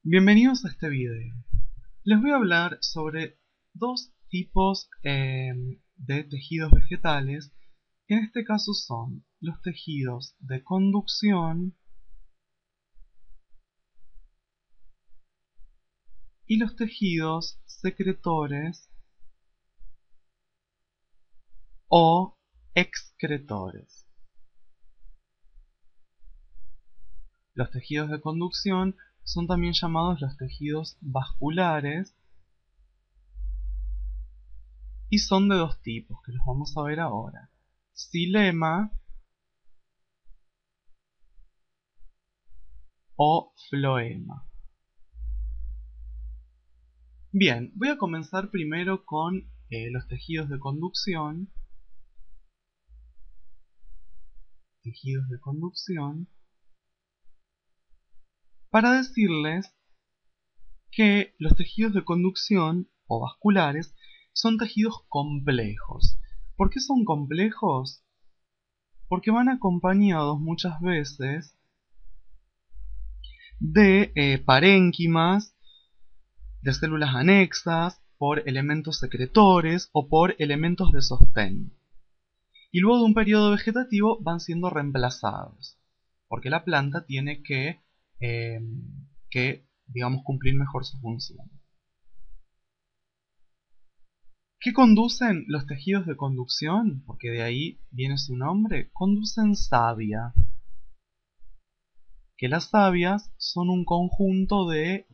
Bienvenidos a este video. Les voy a hablar sobre dos tipos de tejidos vegetales, que en este caso son los tejidos de conducción y los tejidos secretores o excretores. Los tejidos de conducción son también llamados los tejidos vasculares y son de dos tipos, que los vamos a ver ahora: xilema o floema. Bien, voy a comenzar primero con los tejidos de conducción. Para decirles que los tejidos de conducción o vasculares son tejidos complejos. ¿Por qué son complejos? Porque van acompañados muchas veces de parénquimas, de células anexas, por elementos secretores o por elementos de sostén. Y luego de un periodo vegetativo van siendo reemplazados, porque la planta tiene digamos, cumplir mejor su función. ¿Qué conducen los tejidos de conducción? Porque de ahí viene su nombre. Conducen savia. Que las savias son un conjunto de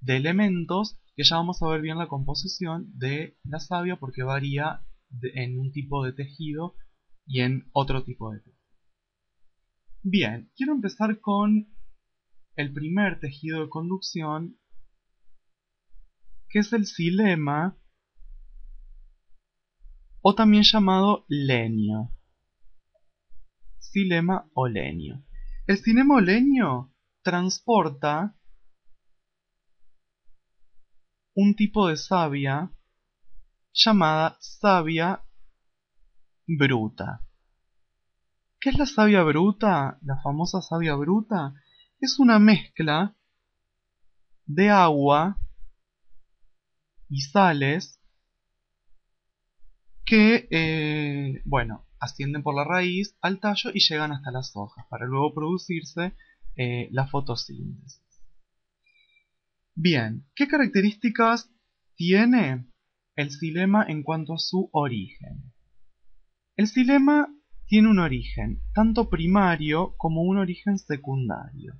elementos que ya vamos a ver bien la composición de la savia, porque varía en un tipo de tejido y en otro tipo de tejido. Bien, quiero empezar con el primer tejido de conducción, que es el xilema, o también llamado lenio. Xilema o lenio. El xilema o lenio transporta un tipo de savia llamada savia bruta. ¿Qué es la savia bruta? La famosa savia bruta es una mezcla de agua y sales que, ascienden por la raíz al tallo y llegan hasta las hojas para luego producirse la fotosíntesis. Bien, ¿qué características tiene el xilema en cuanto a su origen? El xilema tiene un origen tanto primario como un origen secundario.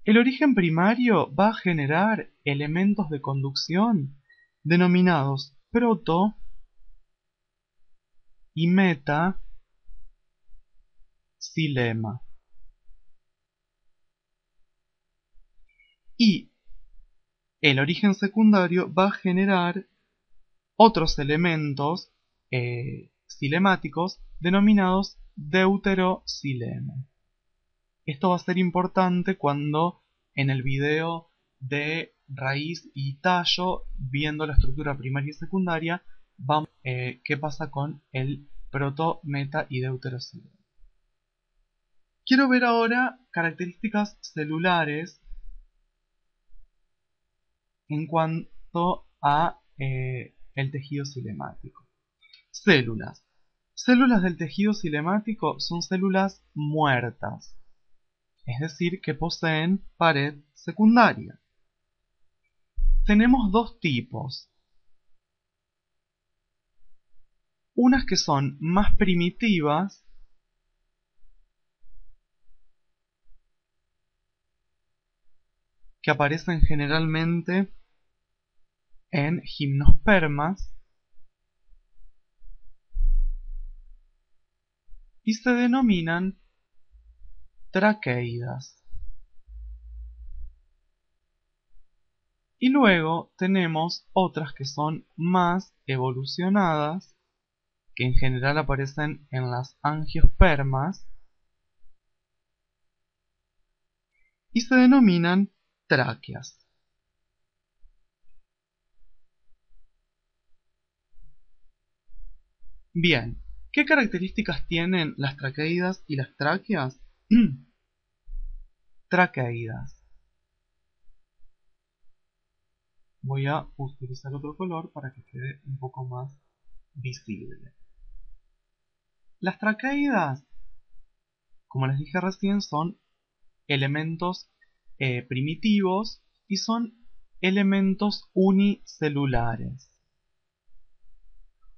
El origen primario va a generar elementos de conducción denominados proto y meta xilema. Y el origen secundario va a generar otros elementos xilemáticos denominados deuteroxilema. Esto va a ser importante cuando en el video de raíz y tallo, viendo la estructura primaria y secundaria, vamos a ver qué pasa con el proto, meta y deuteroxilema. Quiero ver ahora características celulares en cuanto a el tejido xilemático. Células. Células del tejido xilemático son células muertas, es decir, que poseen pared secundaria. Tenemos dos tipos. Unas que son más primitivas, que aparecen generalmente en gimnospermas, y se denominan traqueidas. Y luego tenemos otras que son más evolucionadas, que en general aparecen en las angiospermas, y se denominan tráqueas. Bien, ¿qué características tienen las traqueidas y las tráqueas? Traqueidas. Voy a utilizar otro color para que quede un poco más visible. Las traqueidas, como les dije recién, son elementos primitivos y son elementos unicelulares.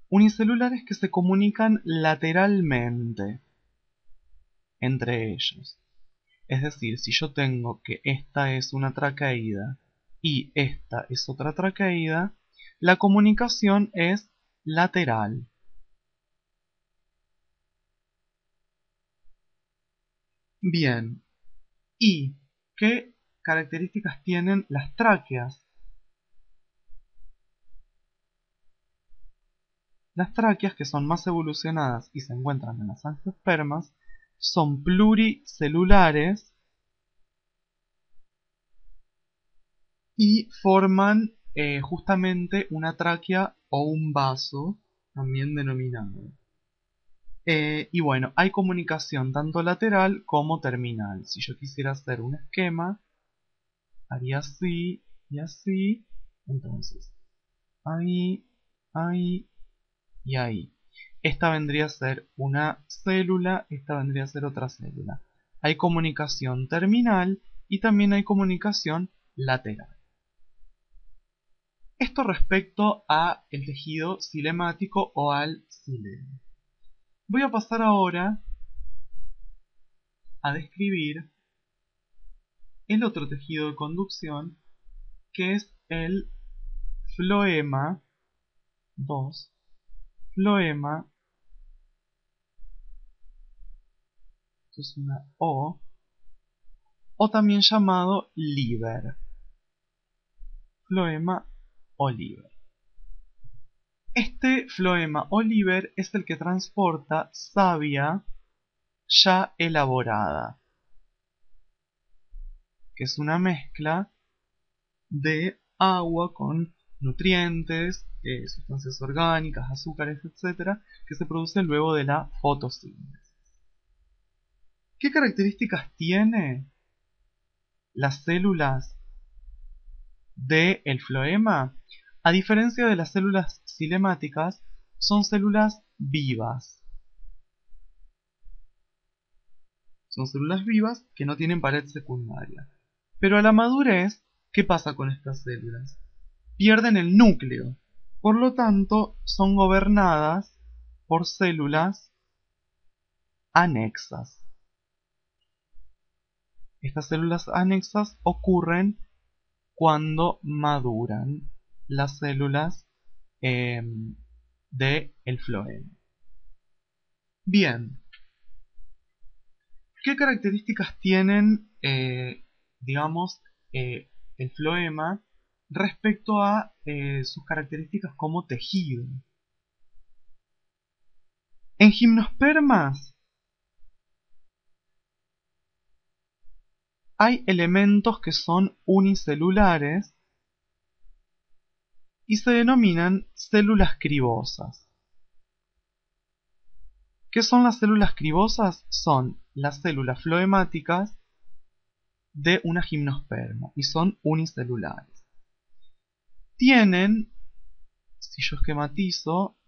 Unicelulares que se comunican lateralmente entre ellos. Es decir, si yo tengo que esta es una traqueída y esta es otra traqueída, la comunicación es lateral. Bien, ¿y qué características tienen las tráqueas? Las tráqueas, que son más evolucionadas y se encuentran en las angiospermas, son pluricelulares y forman justamente una tráquea o un vaso, también denominado. Y bueno, hay comunicación tanto lateral como terminal. Si yo quisiera hacer un esquema, haría así y así. Entonces, ahí, ahí y ahí. Esta vendría a ser una célula, esta vendría a ser otra célula. Hay comunicación terminal y también hay comunicación lateral. Esto respecto a el tejido cilemático o al xilema. Voy a pasar ahora a describir el otro tejido de conducción, que es el floema 2, floema, esto es una o también llamado liver, floema o liver. Este floema o liver es el que transporta savia ya elaborada, que es una mezcla de agua con nutrientes, sustancias orgánicas, azúcares, etcétera, que se producen luego de la fotosíntesis. ¿Qué características tiene las células del floema? A diferencia de las células cilemáticas, son células vivas. Son células vivas que no tienen pared secundaria. Pero a la madurez, ¿qué pasa con estas células? Pierden el núcleo. Por lo tanto, son gobernadas por células anexas. Estas células anexas ocurren cuando maduran las células del floema. Bien, ¿qué características tienen, digamos, el floema respecto a sus características como tejido? En gimnospermas hay elementos que son unicelulares y se denominan células cribosas. ¿Qué son las células cribosas? Son las células floemáticas de una gimnosperma y son unicelulares. Tienen, si yo esquematizo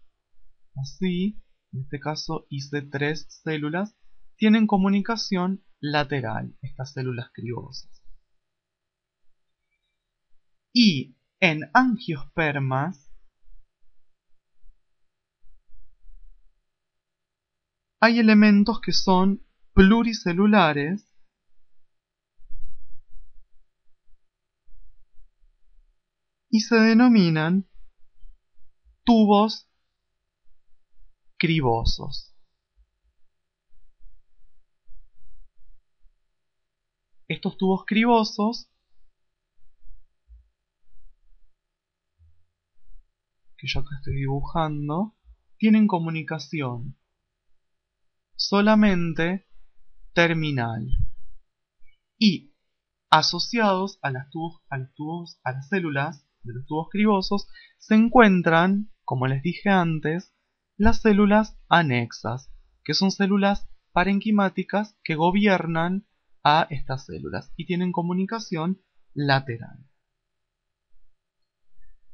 así, en este caso hice 3 células, tienen comunicación lateral, estas células cribosas. Y en angiospermas hay elementos que son pluricelulares y se denominan tubos cribosos. Estos tubos cribosos, que yo acá estoy dibujando, tienen comunicación solamente terminal y asociados a las células de los tubos cribosos se encuentran, como les dije antes, las células anexas, que son células parenquimáticas que gobiernan a estas células y tienen comunicación lateral.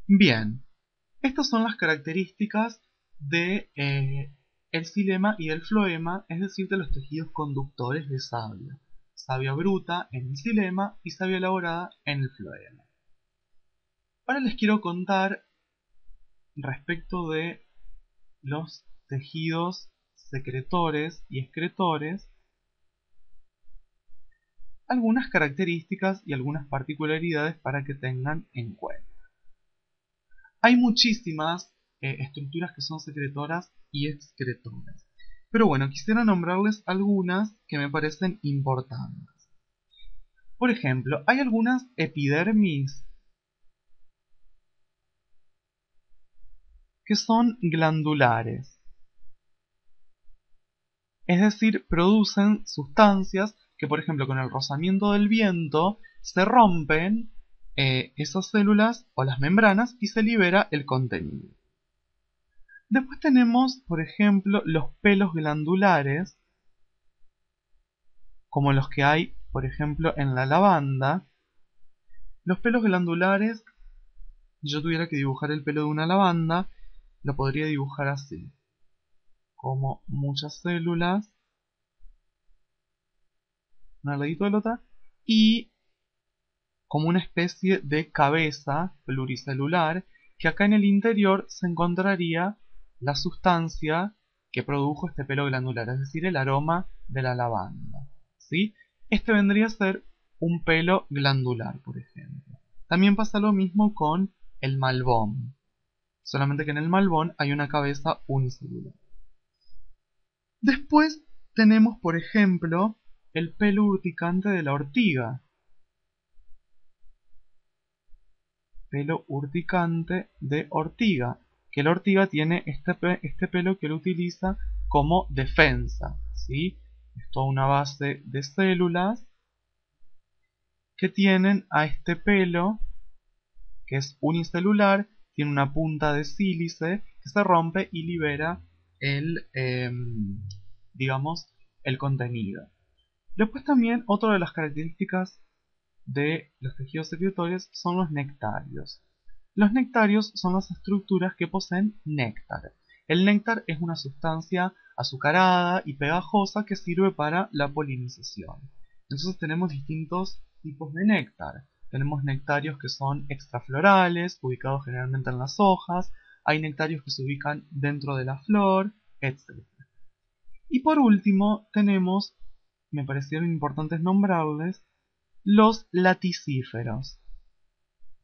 Bien, estas son las características de el xilema y el floema, es decir, de los tejidos conductores de savia. Savia bruta en el xilema y savia elaborada en el floema. Ahora les quiero contar respecto de los tejidos secretores y excretores algunas características y algunas particularidades para que tengan en cuenta. Hay muchísimas estructuras que son secretoras y excretoras, pero bueno, quisiera nombrarles algunas que me parecen importantes. Por ejemplo, hay algunas epidermis que son glandulares, es decir, producen sustancias que, por ejemplo, con el rozamiento del viento se rompen esas células o las membranas y se libera el contenido. Después tenemos, por ejemplo, los pelos glandulares, como los que hay, por ejemplo, en la lavanda. Los pelos glandulares, si yo tuviera que dibujar el pelo de una lavanda, lo podría dibujar así, como muchas células, una al ladito de la otra, y como una especie de cabeza pluricelular, que acá en el interior se encontraría la sustancia que produjo este pelo glandular, es decir, el aroma de la lavanda, ¿sí? Este vendría a ser un pelo glandular, por ejemplo. También pasa lo mismo con el malbón, solamente que en el malbón hay una cabeza unicelular. Después tenemos, por ejemplo, el pelo urticante de la ortiga. Pelo urticante de ortiga, que la ortiga tiene este pelo que lo utiliza como defensa, ¿sí? Es toda una base de células que tienen a este pelo, que es unicelular, tiene una punta de sílice que se rompe y libera digamos, el contenido. Después también otra de las características de los tejidos secretorios son los nectarios. Los nectarios son las estructuras que poseen néctar. El néctar es una sustancia azucarada y pegajosa que sirve para la polinización. Entonces tenemos distintos tipos de néctar. Tenemos nectarios que son extraflorales, ubicados generalmente en las hojas. Hay nectarios que se ubican dentro de la flor, etc. Y por último tenemos, me parecieron importantes nombrarles, los laticíferos.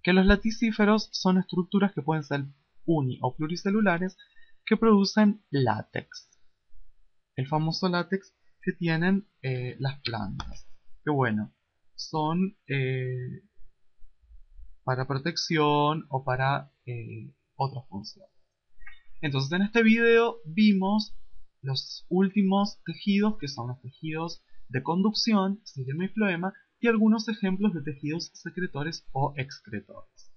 Que los laticíferos son estructuras que pueden ser uni o pluricelulares que producen látex. El famoso látex que tienen las plantas. Que bueno, son para protección o para otras funciones. Entonces en este video vimos los últimos tejidos, que son los tejidos de conducción, xilema y floema, y algunos ejemplos de tejidos secretores o excretores.